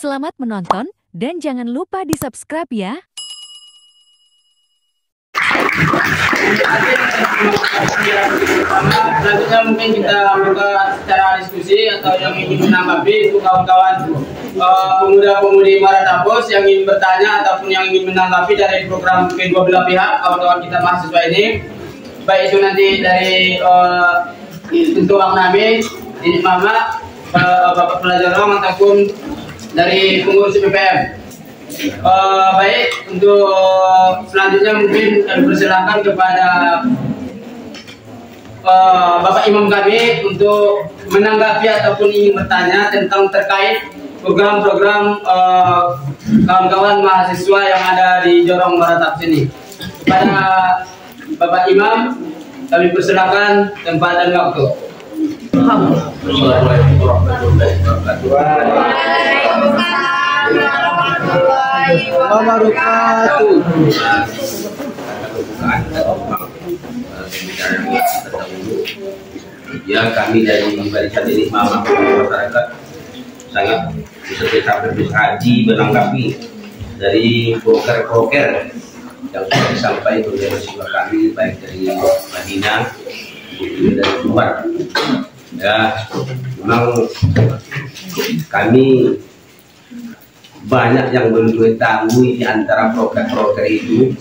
Selamat menonton dan jangan lupa di-subscribe ya. Selanjutnya mungkin kita buka secara diskusi atau yang ingin menanggapi untuk kawan-kawan pemuda-pemudi Maratapus yang ingin bertanya ataupun yang ingin menanggapi dari program kedua belah pihak kawan-kawan kita mahasiswa ini, baik itu nanti dari untuk Bang Nabi, Didik Mama, Bapak Pelajar Rom ataupun dari pengurus BPM. Baik, untuk selanjutnya mungkin kami persilakan kepada Bapak Imam kami untuk menanggapi ataupun ingin bertanya tentang terkait program-program kawan-kawan mahasiswa yang ada di Jorong Maratapus ini. Kepada Bapak Imam, kami persilakan tempat dan waktu. Assalamualaikum warahmatullahi wabarakatuh. Ya, kami dari Barisan Didik Mama Masyarakat sangat berhaji menanggapi dari broker-broker yang sudah disampaikan oleh mahasiswa kami, baik dari Madinah maupun dari luar. Ya, memang kami banyak yang belum mengetahui di antara broker-broker itu.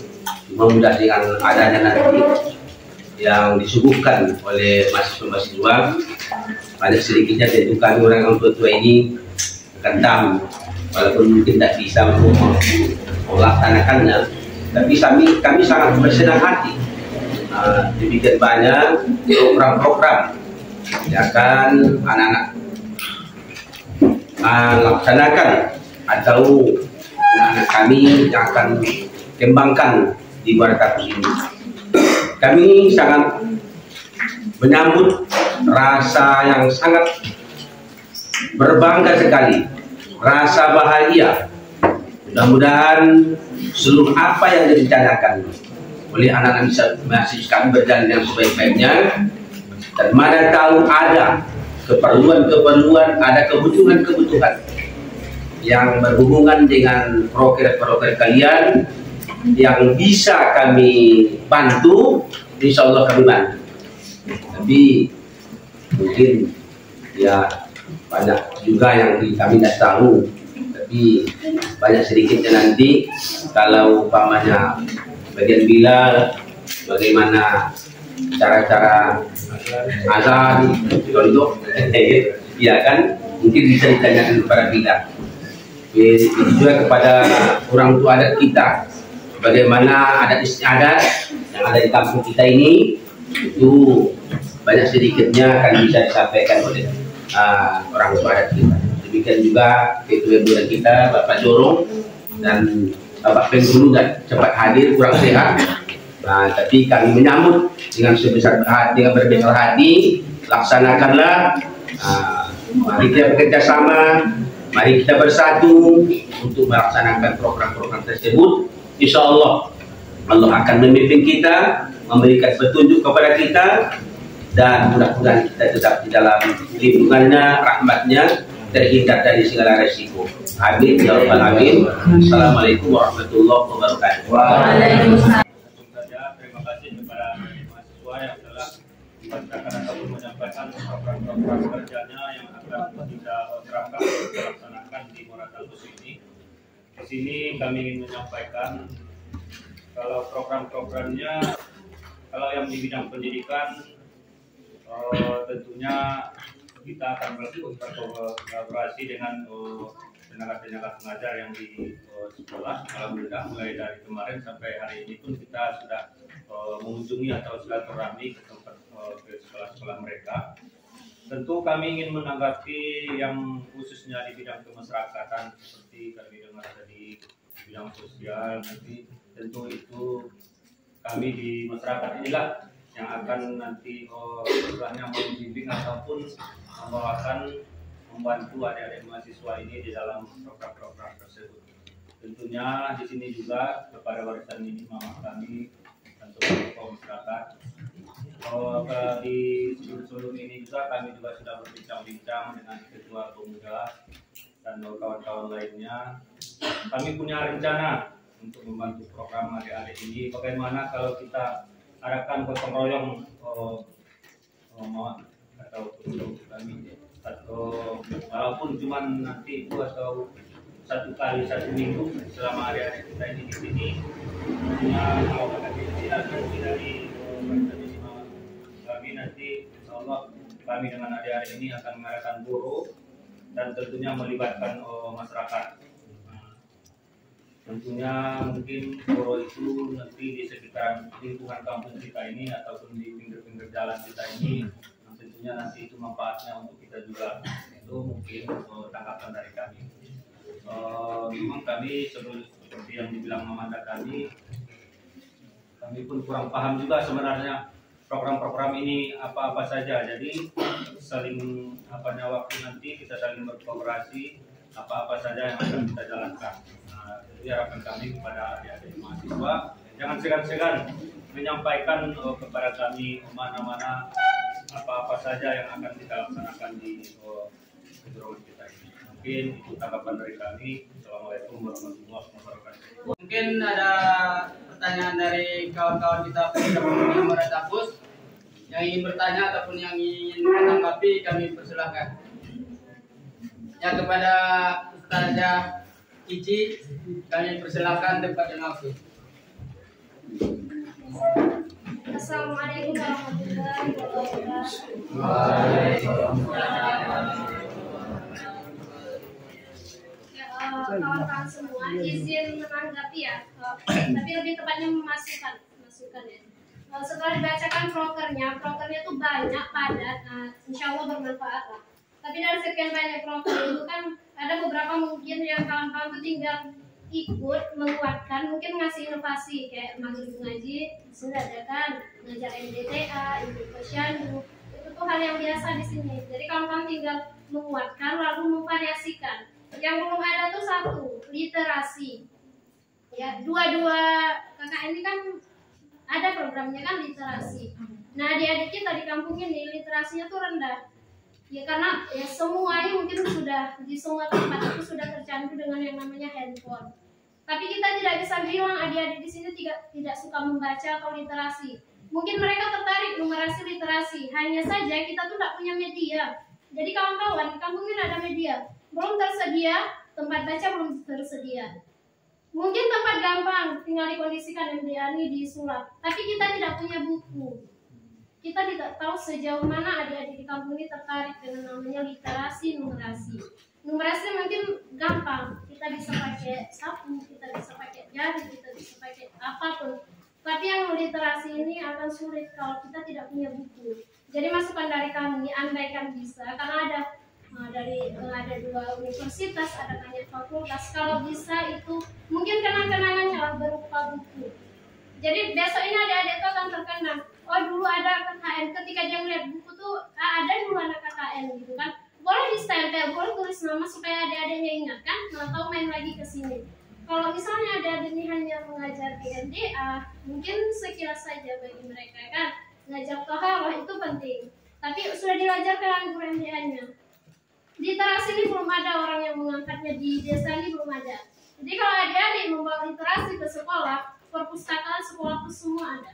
Mudah dengan adanya nanti yang disuguhkan oleh mahasiswa-mahasiswa, banyak sedikitnya tentu kami orang tua ini akan tahu, walaupun mungkin tidak bisa melaksanakannya, tapi kami sangat bersenang hati. Demikian banyak program-program yang akan anak-anak laksanakan atau anak-anak kami yang akan kembangkan di Maratapus ini. Kami sangat menyambut rasa yang sangat berbangga sekali, rasa bahagia. Mudah-mudahan seluruh apa yang direncanakan oleh anak-anak mahasiswa kami berjalan yang sebaik-baiknya, dan mana tahu ada keperluan-keperluan, ada kebutuhan-kebutuhan yang berhubungan dengan proker-proker kalian yang bisa kami bantu, insya Allah kami bantu. Tapi mungkin ya banyak juga yang kami tidak tahu, tapi banyak sedikitnya nanti kalau umpamanya bagian Bilal, bagaimana cara-cara azan, contoh, ya kan, mungkin bisa ditanyakan kepada Bilal. Itu juga kepada orang tua adat kita, bagaimana adat istiadat yang ada di kampung kita ini, itu banyak sedikitnya akan bisa disampaikan oleh orang tua adat kita. Demikian juga ketua bulan kita Bapak Jorong dan Bapak Penghulu dan cepat hadir, kurang sehat. Tapi kami menyambut dengan dengan berbesar hati. Laksanakanlah. Mari kita bekerja sama, mari kita bersatu untuk melaksanakan program-program tersebut. Insya Allah akan memimpin kita, memberikan petunjuk kepada kita, dan mudah-mudahan kita tetap di dalam lindungannya, rahmatnya, terhindar dari segala resiko. Amin ya rabbal alamin. Assalamualaikum warahmatullahi wabarakatuh. Waalaikumsalam. Terima kasih kepada mahasiswa yang telah membacakan ataupun menyampaikan program-program kerjanya yang akan kita terapkan dan dilaksanakan di Maratapus ini. Di sini kami ingin menyampaikan kalau program-programnya, kalau yang di bidang pendidikan, tentunya kita akan berkolaborasi dengan tenaga-tenaga pengajar yang di sekolah. Alhamdulillah mulai dari kemarin sampai hari ini pun kita sudah mengunjungi atau silaturahmi ke tempat ke sekolah-sekolah mereka. Tentu kami ingin menanggapi yang khususnya di bidang kemasyarakatan, seperti kami dengar tadi bidang sosial. Nanti tentu itu kami di masyarakat inilah yang akan nanti istilahnya membimbing ataupun membantu adik-adik mahasiswa ini di dalam program-program tersebut. Tentunya di sini juga kepada Barisan Didik Mama kami dan seluruh masyarakat Di sebelum ini juga kami juga sudah berbincang-bincang dengan ketua pemuda dan kawan-kawan lainnya. Kami punya rencana untuk membantu program adik-adik ini. Bagaimana kalau kita adakan gotong royong atau kami, atau walaupun cuma nanti itu atau 1 kali 1 minggu selama adik-adik kita ini di sini. Kalau tidak dari kami nanti, insya Allah kami dengan adik-adik ini akan mengadakan boro dan tentunya melibatkan masyarakat. Tentunya mungkin boro itu nanti di sekitar lingkungan kampung kita ini ataupun di pinggir-pinggir jalan kita ini. Tentunya nanti itu manfaatnya untuk kita juga. Itu mungkin tanggapan dari kami. Memang kami seperti yang dibilang Mamanda kami pun kurang paham juga sebenarnya program-program ini apa-apa saja. Jadi saling waktu nanti kita saling berkolaborasi apa-apa saja yang akan kita jalankan. Jadi harapan kami kepada adik-adik mahasiswa jangan segan-segan menyampaikan kepada kami mana-mana apa-apa saja yang akan kita laksanakan di kejuruan kita ini. Mungkin itu tanggapan dari kami. Assalamualaikum warahmatullahi wabarakatuh. Mungkin ada pertanyaan dari kawan-kawan kita pemuda Muratapus yang ingin bertanya ataupun yang ingin menanggapi, kami persilahkan. Ya, kepada Ustazah Ici kami persilahkan tempatnya langsung. Assalamualaikum warahmatullahi wabarakatuh. Kawan-kawan semua, izin menanggapi ya, tapi lebih tepatnya masukan ya. Setelah dibacakan prokernya itu banyak, padat, insya Allah bermanfaat lah. Tapi dari sekian banyak proker itu kan ada beberapa mungkin yang kawan-kawan itu tinggal ikut menguatkan, mungkin ngasih inovasi kayak maghrib ngaji sudah ada kan, ngajar MDTA, ikut posyandu, itu tuh hal yang biasa di sini. Jadi kawan-kawan tinggal menguatkan lalu memvariasikan. Yang belum ada tuh 1, literasi. Ya, 2 KKN ini kan ada programnya kan literasi. Nah, adik-adik kita di kampung ini literasinya tuh rendah. Ya karena ya semuanya mungkin sudah di semua tempat itu sudah tercandu dengan yang namanya handphone. Tapi kita tidak bisa bilang adik-adik di sini tidak suka membaca atau literasi. Mungkin mereka tertarik numerasi literasi. Hanya saja kita tuh tidak punya media. Jadi kawan-kawan di kampung ini ada media. Belum tersedia, tempat baca belum tersedia. Mungkin tempat gampang, tinggal dikondisikan MDA ini disulap. Tapi kita tidak punya buku. Kita tidak tahu sejauh mana adik-adik di kampung ini tertarik dengan namanya literasi numerasi. Numerasi mungkin gampang, kita bisa pakai sapu, kita bisa pakai jari, kita bisa pakai apapun. Tapi yang literasi ini akan sulit kalau kita tidak punya buku. Jadi masukan dari kami, andaikan bisa, karena ada 2 universitas, ada banyak fakultas. Kalau bisa itu mungkin kenang-kenangannya lah berupa buku. Jadi besok ini adik-adik itu akan terkenang. Oh dulu ada KKN, ketika dia melihat buku tuh ada dulu anak KKN gitu kan. Boleh distempel, boleh tulis nama supaya adik-adiknya ingat kan. Nggak tahu main lagi ke sini. Kalau misalnya adik-adik ini hanya mengajar di MDA, mungkin sekilas saja bagi mereka kan. Ngajar toharoh itu penting. Tapi sudah diajarkan guru MDA-nya. Literasi ini belum ada orang yang mengangkatnya di desa ini, belum ada. Jadi kalau adik-adik membawa literasi ke sekolah, perpustakaan sekolah itu semua ada.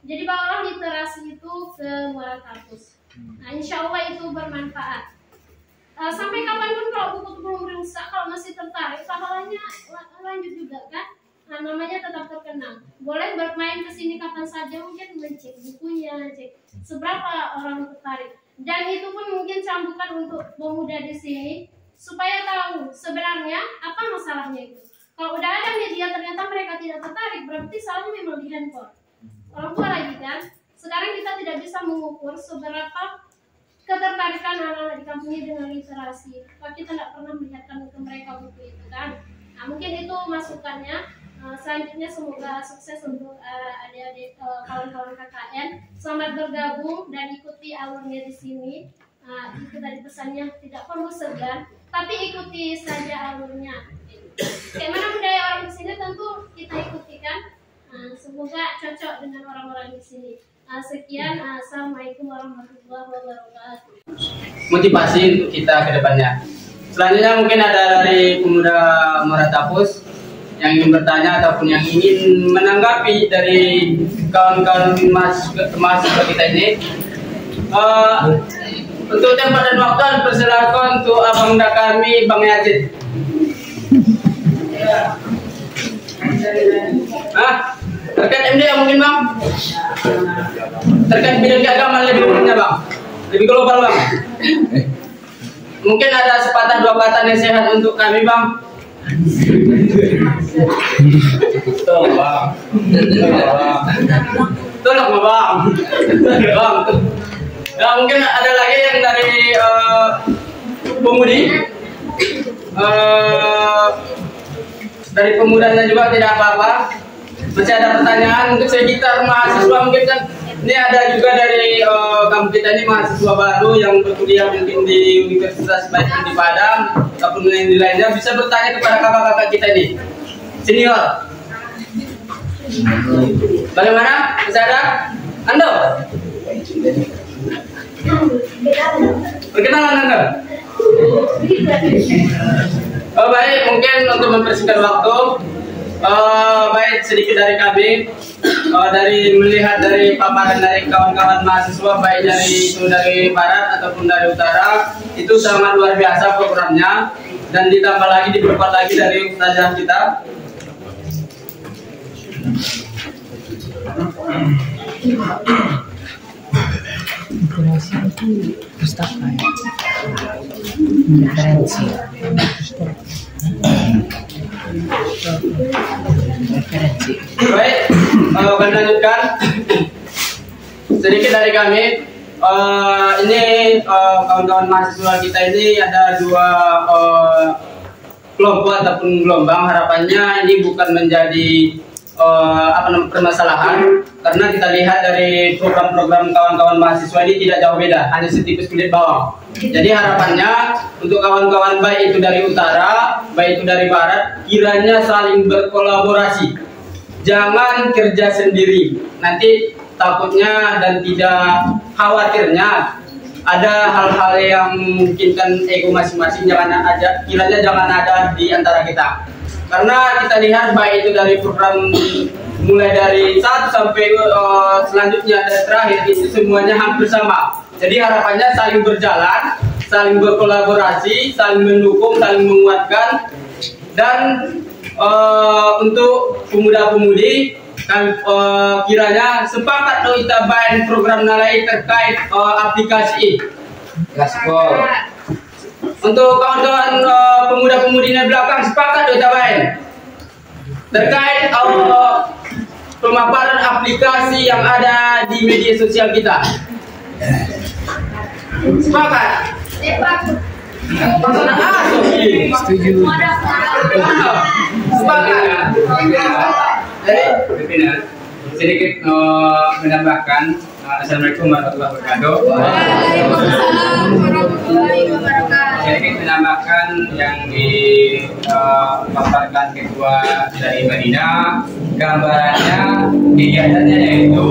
Jadi bawalah literasi itu ke Muratapus. Nah, insya Allah itu bermanfaat. Sampai kapanpun kalau buku itu belum rusak, kalau masih tertarik, pahalanya lanjut juga kan. Nah, namanya tetap terkenang. Boleh bermain ke sini kapan saja, mungkin mencek bukunya, cek seberapa orang tertarik. Dan itu pun mungkin cambukan untuk pemuda di sini supaya tahu sebenarnya apa masalahnya itu. Kalau udah ada media ternyata mereka tidak tertarik, berarti salahnya memang di handphone. Orang tua lagi kan. Sekarang kita tidak bisa mengukur seberapa ketertarikan anak-anak di kampung ini dengan literasi. Kalau kita tidak pernah melihatkan ke mereka buku itu kan. Nah, mungkin itu masukannya. Selanjutnya semoga sukses untuk adik-adik kawan-kawan KKN. Selamat bergabung dan ikuti alurnya di sini. Itu tadi pesannya, tidak perlu segan, tapi ikuti saja alurnya. Bagaimana budaya orang di sini tentu kita ikuti kan. Semoga cocok dengan orang-orang di sini. Sekian, assalamualaikum warahmatullahi wabarakatuh. Motivasi untuk kita ke depannya. Selanjutnya mungkin ada dari pemuda Muratapus yang ingin bertanya ataupun yang ingin menanggapi dari kawan-kawan mahasiswa kita ini. Untuk tempat dan waktu persilakan untuk abangda kami, Bang Yazid. Terkait MDA mungkin Bang? Terkait bidang agama lebih umumnya Bang? Lebih global Bang? Mungkin ada sepatah dua kata nasihat untuk kami Bang? Tolong Bang. Tolong Bang. Bang. Ya, mungkin ada lagi yang dari pemudi. Dari pemudanya juga tidak apa-apa. Masih ada pertanyaan untuk sekitar mahasiswa mungkin kan. Ini ada juga dari kampus kita ini mahasiswa baru yang berkuliah mungkin di universitas baik di Padang ataupun yang di lainnya, bisa bertanya kepada kakak-kakak kita ini senior. Bagaimana? Bisa ada? Ando? Perkenalan Anda. Baik, mungkin untuk mempersingkat waktu, baik sedikit dari kami, dari melihat dari paparan dari kawan-kawan mahasiswa baik dari barat ataupun dari utara, itu sangat luar biasa programnya, dan ditambah lagi diperkuat lagi dari ustazah kita. Informasi itu pustaka ya, referensi. Baik, kami lanjutkan sedikit dari kami. Ini kawan-kawan mahasiswa kita ini ada dua kelompok ataupun gelombang. Harapannya ini bukan menjadi permasalahan, karena kita lihat dari program-program kawan-kawan mahasiswa ini tidak jauh beda, hanya setipis kulit bawang. Jadi harapannya untuk kawan-kawan baik itu dari utara, baik itu dari barat, kiranya saling berkolaborasi, jangan kerja sendiri. Nanti takutnya dan tidak khawatirnya ada hal-hal yang memungkinkan ego masing-masing, kiranya jangan ada di antara kita. Karena kita lihat baik itu dari program mulai dari 1 sampai selanjutnya dan terakhir itu semuanya hampir sama. Jadi harapannya saling berjalan, saling berkolaborasi, saling mendukung, saling menguatkan. Dan untuk pemuda-pemudi kan kiranya sepakat kita bahan program nalai terkait aplikasi Gaspol. Untuk kawan-kawan pemuda-pemudi di belakang sepakat kita bahan terkait pemaparan aplikasi yang ada di media sosial kita. Sepakat? Setuju. Sepakat. Jadi sedikit menambahkan. Assalamualaikum warahmatullahi wabarakatuh. Waalaikumsalam warahmatullahi wabarakatuh. Sedikit menambahkan yang dipaparkan ketua dari Madinah, gambarannya kegiatannya yaitu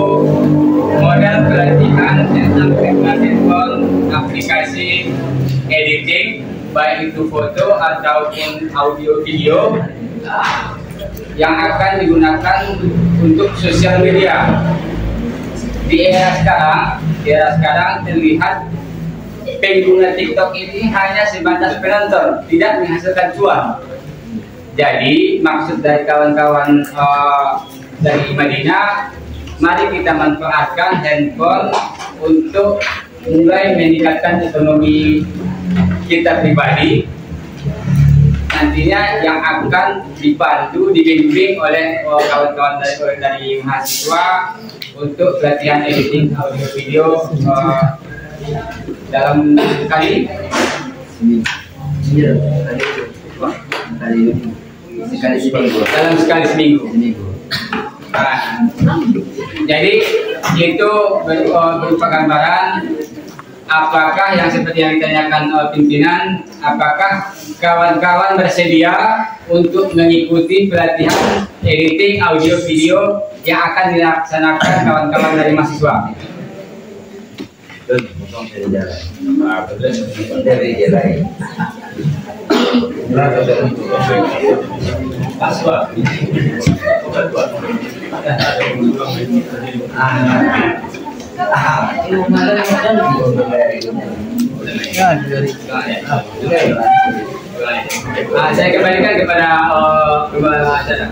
modal pelatihan tentang handphone, aplikasi editing, baik itu foto ataupun audio video yang akan digunakan untuk sosial media. Di era sekarang terlihat pengguna TikTok ini hanya sebatas penonton, tidak menghasilkan cuan. Jadi maksud dari kawan-kawan dari Madinah, mari kita manfaatkan handphone untuk mulai meningkatkan ekonomi kita pribadi. Nantinya yang akan dibantu, dibimbing oleh kawan-kawan dari mahasiswa untuk pelatihan editing audio video dalam sekali seminggu. Nah, jadi itu berupa gambaran apakah yang seperti yang ditanyakan pimpinan, apakah kawan-kawan bersedia untuk mengikuti pelatihan editing audio video yang akan dilaksanakan kawan-kawan dari mahasiswa? Saya kembalikan kepada acara.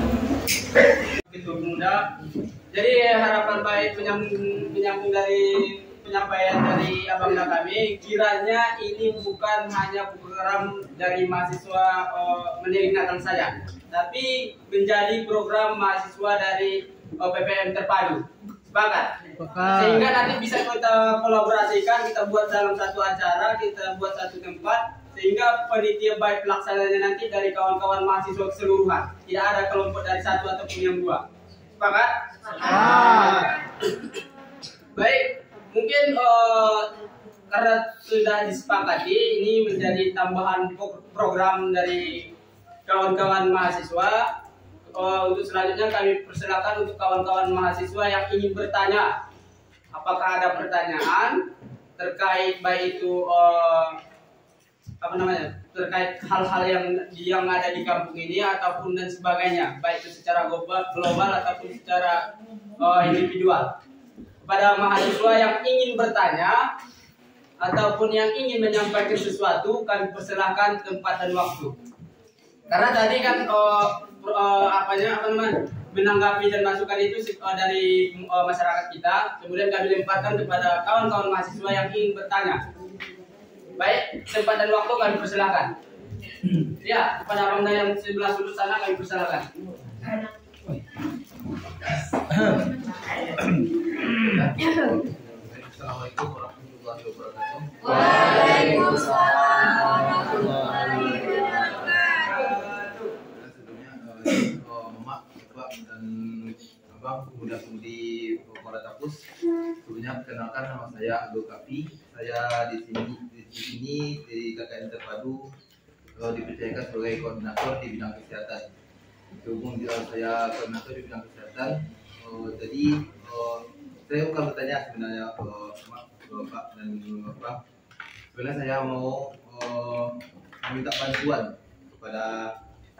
Itu muda. Jadi harapan baik menyambung dari penyampaian dari abang-abang kami, kiranya ini bukan hanya program dari mahasiswa Mendidik Natal saja, tapi menjadi program mahasiswa dari PPM terpadu. Sepakat? Sehingga nanti bisa kita kolaborasikan, kita buat dalam satu acara, kita buat satu tempat, sehingga panitia baik pelaksananya nanti dari kawan-kawan mahasiswa keseluruhan. Tidak ada kelompok dari satu ataupun yang dua. Sepakat? Baik, mungkin karena sudah disepakati, ini menjadi tambahan program dari kawan-kawan mahasiswa. Untuk selanjutnya kami persilakan untuk kawan-kawan mahasiswa yang ingin bertanya. Apakah ada pertanyaan terkait baik itu terkait hal-hal yang ada di kampung ini ataupun dan sebagainya, baik itu secara global ataupun secara individual. Kepada mahasiswa yang ingin bertanya ataupun yang ingin menyampaikan sesuatu, kami persilakan tempat dan waktu. Karena tadi kan menanggapi dan masukan itu dari masyarakat kita, kemudian kami lemparkan kepada kawan-kawan mahasiswa yang ingin bertanya. Baik, tempat dan waktu kami persilakan. Ya, kepada abang yang sebelah sudut sana kami persilakan. Assalamualaikum warahmatullahi wabarakatuh. Waalaikumsalam warahmatullahi wabarakatuh. Sebelumnya, Mak, Bapak, dan Abang pemuda-pemudi Moratapus. Sebelumnya perkenalkan, nama saya Abdul Kafi. Saya di sini di KKN Terpadu dipercayakan sebagai koordinator di bidang kesehatan. Berhubung saya koordinator di bidang kesehatan, jadi saya bukan bertanya sebenarnya Bapak dan Bapak. Sebenarnya saya mau meminta bantuan kepada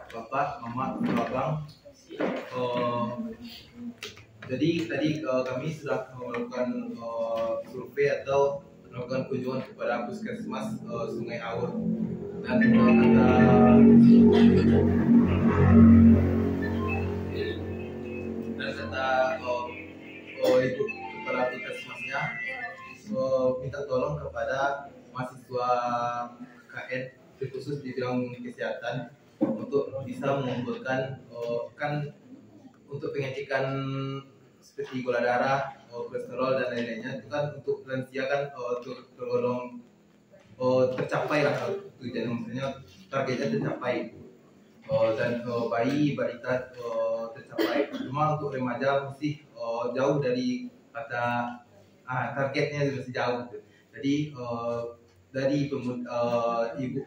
Bapak, Mama, Abang. Jadi tadi kami sudah melakukan survei atau melakukan kunjungan kepada Puskesmas Sungai Awur, dan kata ibu kepala puskesmasnya minta tolong kepada mahasiswa KKN khusus di bidang kesehatan untuk bisa mengumpulkan kan untuk pengecekan seperti gula darah, kolesterol dan lain-lainnya, itu kan untuk lansia kan tergolong tercapai lah tujuan, maksudnya targetnya tercapai, dan bayi balita tercapai. Cuma untuk remaja masih jauh dari kata targetnya masih jauh. Jadi dari ibu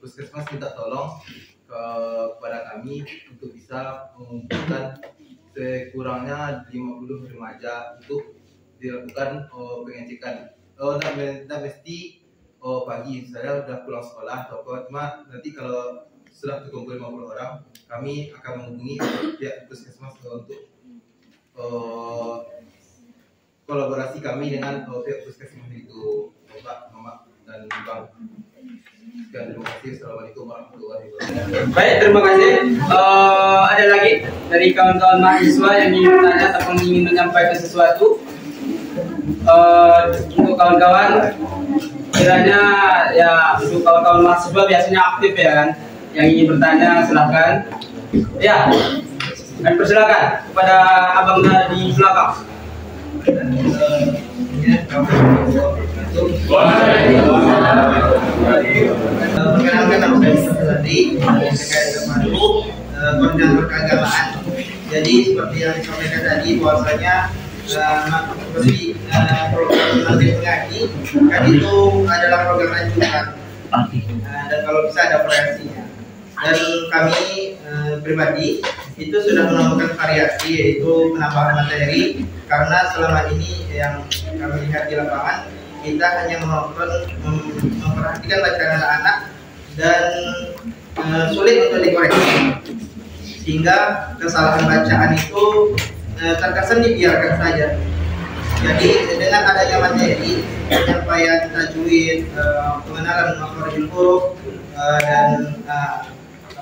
puskesmas minta tolong kepada kami untuk bisa mengumpulkan sekurangnya 50 remaja untuk dilakukan pengecekan. Tidak mesti pagi, saya sudah pulang sekolah atau apa, cuma nanti kalau sudah terkumpul 50 orang, kami akan menghubungi pihak puskesmas untuk kolaborasi kami dengan pihak puskesmas itu, Bapak, Mama, dan Bang. Dan terima kasih. Assalamualaikum warahmatullahi wabarakatuh. Baik, terima kasih. Ada lagi dari kawan-kawan mahasiswa yang ingin bertanya ataupun ingin menyampaikan sesuatu? Untuk kawan-kawan, kiranya ya untuk kawan-kawan mahasiswa biasanya aktif ya kan, yang ingin bertanya silahkan. Ya, dan persilakan kepada abang di belakang. Perkenalkan nama saya tadi terkait terpadu koordinator keagamaan. Jadi seperti yang disampaikan tadi bahwasanya program maghrib mengaji kan itu adalah program lanjutan. Dan kalau bisa ada variasinya. Dan kami pribadi itu sudah menemukan variasi, yaitu penambahan materi, karena selama ini yang kami lihat di lapangan kita hanya memperhatikan bacaan anak-anak dan sulit untuk dikoreksi, sehingga kesalahan bacaan itu terkesan dibiarkan saja. Jadi dengan adanya materi penyampaian tajwid, pengenalan makhrajul huruf, dan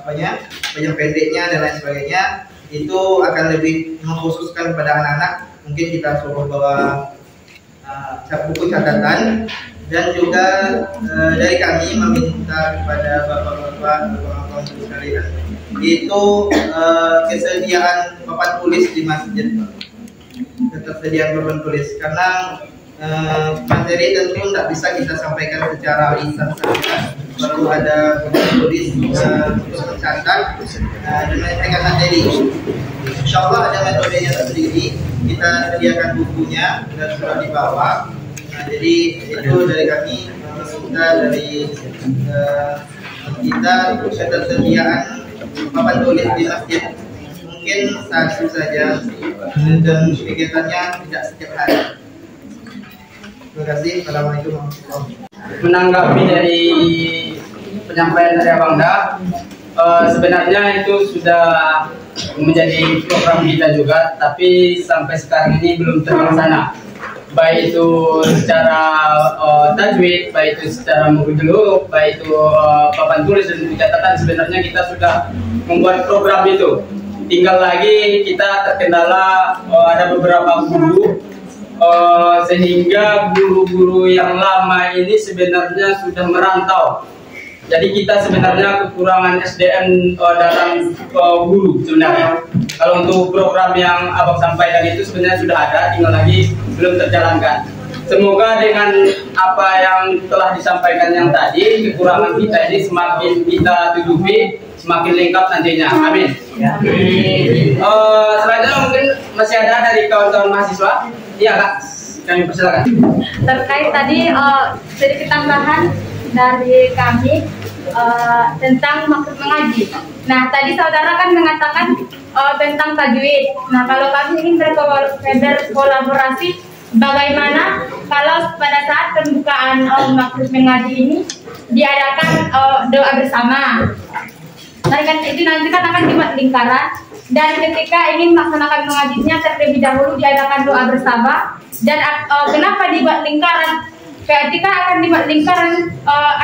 panjang pendeknya dan lain sebagainya, itu akan lebih mengkhususkan pada anak-anak. Mungkin kita suruh bawa buku catatan, dan juga dari kami meminta kepada bapak-bapak sekalian itu kesediaan papan tulis di masjid, ketersediaan papan tulis, karena materi tentu tidak bisa kita sampaikan secara lisan saja, perlu ada papan tulis untuk mencatat dan menyampaikan materi. Insya Allah ada metodenya sendiri, kita sediakan bukunya dan sudah dibawa. Jadi itu dari kami meminta dari kita ketersediaan papan tulis di masjid mungkin satu saja, dan kegiatannya tidak setiap hari. Terima kasih. Assalamualaikum warahmatullahi wabarakatuh. Menanggapi dari penyampaian dari Abang Da, sebenarnya itu sudah menjadi program kita juga, tapi sampai sekarang ini belum terlaksana. Baik itu secara tajwid, baik itu secara makhrajul huruf, baik itu papan tulis dan catatan, sebenarnya kita sudah membuat program itu. Tinggal lagi kita terkendala ada beberapa guru, sehingga guru-guru yang lama ini sebenarnya sudah merantau. Jadi kita sebenarnya kekurangan SDM dalam guru sebenarnya. Kalau untuk program yang Abang sampaikan itu sebenarnya sudah ada, tinggal lagi belum terjalankan. Semoga dengan apa yang telah disampaikan yang tadi, kekurangan kita ini semakin kita tutupi, semakin lengkap nantinya. Amin. Selanjutnya mungkin masih ada dari kawan-kawan mahasiswa. Iya Kak, kami persilakan. Terkait tadi sedikit tambahan dari kami tentang maksud mengaji. Nah, tadi saudara kan mengatakan tentang tajwid. Nah, kalau kami ingin berkolaborasi, bagaimana kalau pada saat pembukaan maksud mengaji ini diadakan doa bersama. Nah, kan itu nanti kan akan dibuat lingkaran, dan ketika ingin melaksanakan mengajinya terlebih dahulu diadakan doa bersama. Dan kenapa dibuat lingkaran? Ketika akan dibuat lingkaran,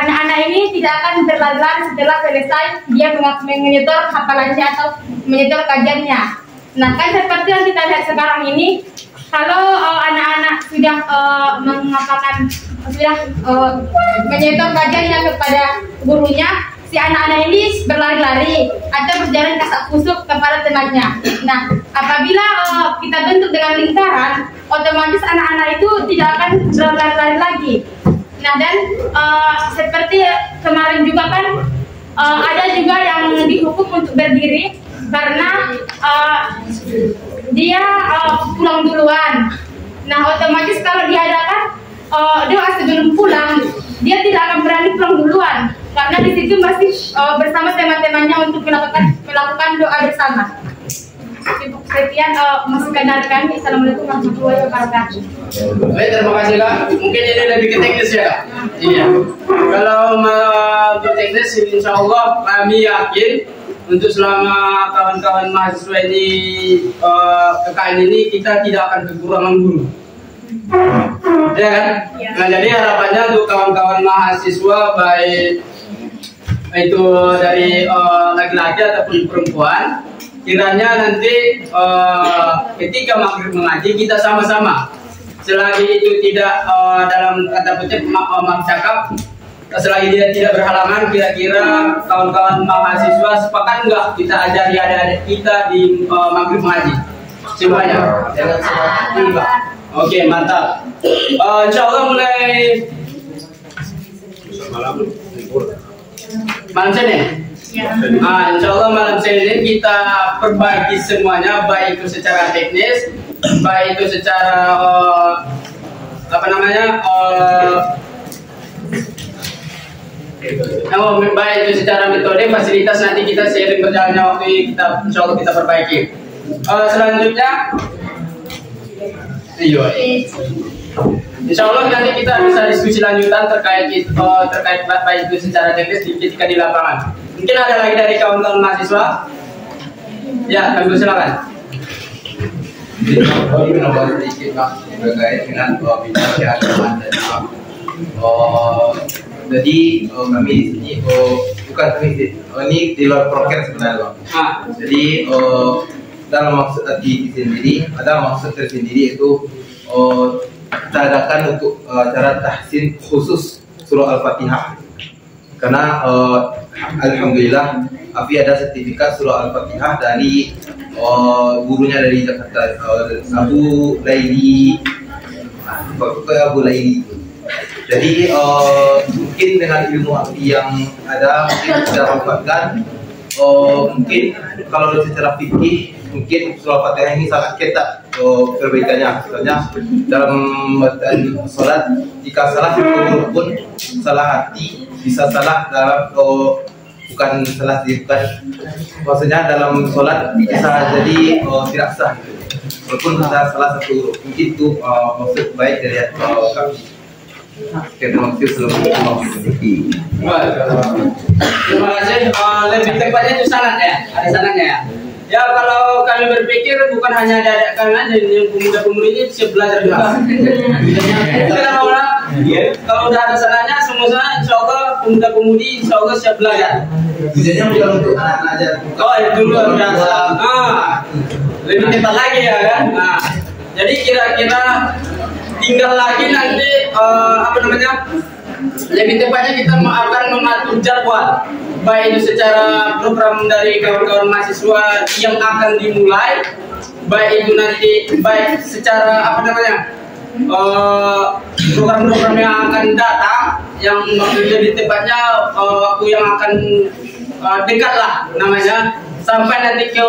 anak-anak ini tidak akan berlari setelah selesai dia menyetor hafalannya atau menyetor kajiannya. Nah, kan seperti yang kita lihat sekarang ini, kalau anak-anak sudah menyetor kajiannya kepada gurunya, si anak-anak ini berlari-lari atau berjalan kasak kusuk kepada temannya. Nah, apabila kita bentuk dengan lingkaran, otomatis anak-anak itu tidak akan berlari-lari lagi. Nah, dan seperti kemarin juga kan ada juga yang dihukum untuk berdiri karena dia pulang duluan. Nah, otomatis kalau diadakan doa sebelum pulang, dia tidak akan berani pulang duluan, karena di situ masih bersama teman-temannya untuk melakukan doa bersama. Sekian masukan dari kami. Assalamualaikum warahmatullahi wabarakatuh. Baik, terima kasih Kak. Mungkin ini lebih ke teknis ya Kak. Iya. Kalau untuk teknis, insya Allah kami yakin untuk selama kawan-kawan mahasiswa ini KKN ini kita tidak akan kekurangan guru. Ya kan? Ya. Nah, jadi harapannya untuk kawan-kawan mahasiswa baik itu dari laki-laki ataupun perempuan, kiranya nanti ketika maghrib mengaji kita sama-sama, selagi itu tidak dalam kata kutip maaf cakap, selagi dia tidak berhalangan, kira-kira kawan-kawan mahasiswa sepakat enggak kita ajari adik-adik kita di maghrib mengaji semuanya. Oke, mantap. Insya Allah mulai malam Senin. Ya. Insya Allah malam Senin kita perbaiki semuanya, baik itu secara teknis, baik itu secara baik itu secara metode, fasilitas nanti kita sharing berjalannya waktu ini kita insya Allah kita perbaiki. Selanjutnya, insya Allah nanti kita bisa diskusi lanjutan terkait baik itu secara teknis ketika di lapangan. Mungkin ada lagi dari kawan-kawan mahasiswa? Ya, kami silakan. Sedikit Pak terkait dengan bidang keagamaan dan jadi kami di sini bukan ini di luar proker sebenarnya Pak. Jadi dalam maksud di sendiri ada maksud tersendiri itu kita adakan untuk cara tahsin khusus surah Al-Fatihah karena alhamdulillah Afi ada sertifikat surah Al-Fatihah dari gurunya dari Jakarta, Abu Laili. Jadi mungkin dengan ilmu Afi yang ada mungkin bisa dapatkan mungkin kalau secara fikih mungkin surah Al-Fatihah ini sangat ketat perbaikannya. Misalnya dalam sholat jika salah itu pun salah hati bisa salah dalam bukan salah bukan maksudnya dalam sholat bisa jadi tidak sah walaupun bisa salah satu huruf. Mungkin itu maksud baik dari kami. Terima kasih. Lebih tepatnya itu sanad ya, ada sanadnya ya. Ya kalau kami berpikir bukan hanya ada aja yang pemuda-pemudi ini siap belajar juga. Kenapa orang? Kalau udah ada sanadnya semua insya Allah pemuda-pemudi insya Allah siap belajar. Tujuannya bukan untuk anak aja. Oh itu luar biasa. Lebih tepat lagi ya kan. Jadi kira-kira tinggal lagi nanti lebih tepatnya kita akan mengatur jadwal baik itu secara program dari kawan-kawan mahasiswa yang akan dimulai, baik itu nanti baik secara program-program yang akan datang yang lebih tepatnya waktu yang akan dekat lah namanya sampai nanti ke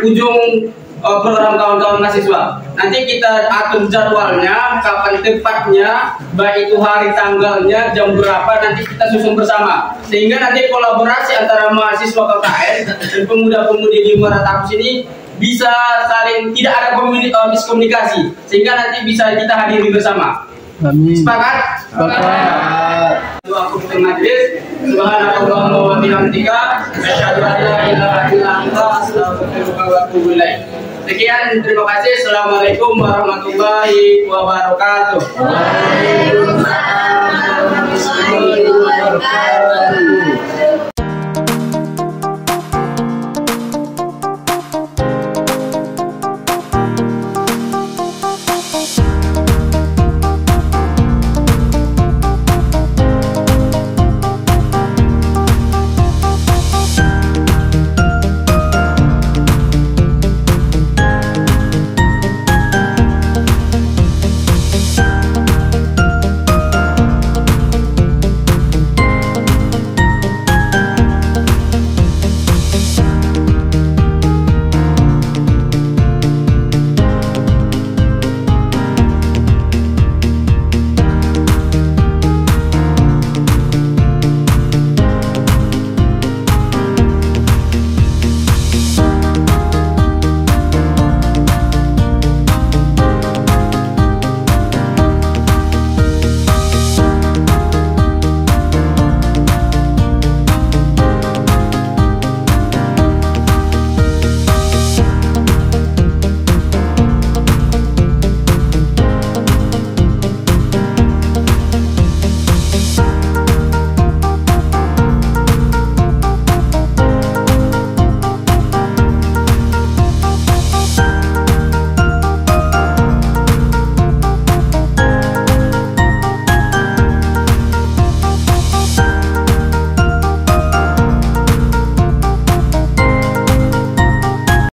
ujung program kawan-kawan mahasiswa. Nanti kita atur jadwalnya, kapan tepatnya, baik itu hari tanggalnya, jam berapa, nanti kita susun bersama. Sehingga nanti kolaborasi antara mahasiswa KKN dan pemuda-pemudi di Muara Takus ini bisa saling tidak ada miskomunikasi, sehingga nanti bisa kita hadiri bersama. Amin. Sepakat? Sepakat. Aku majlis. Subhanallah wa bihamdika asyhadu an la ilaha illa anta astaghfiruka wa atubu ilaik. Sekian, terima kasih. Assalamualaikum warahmatullahi wabarakatuh.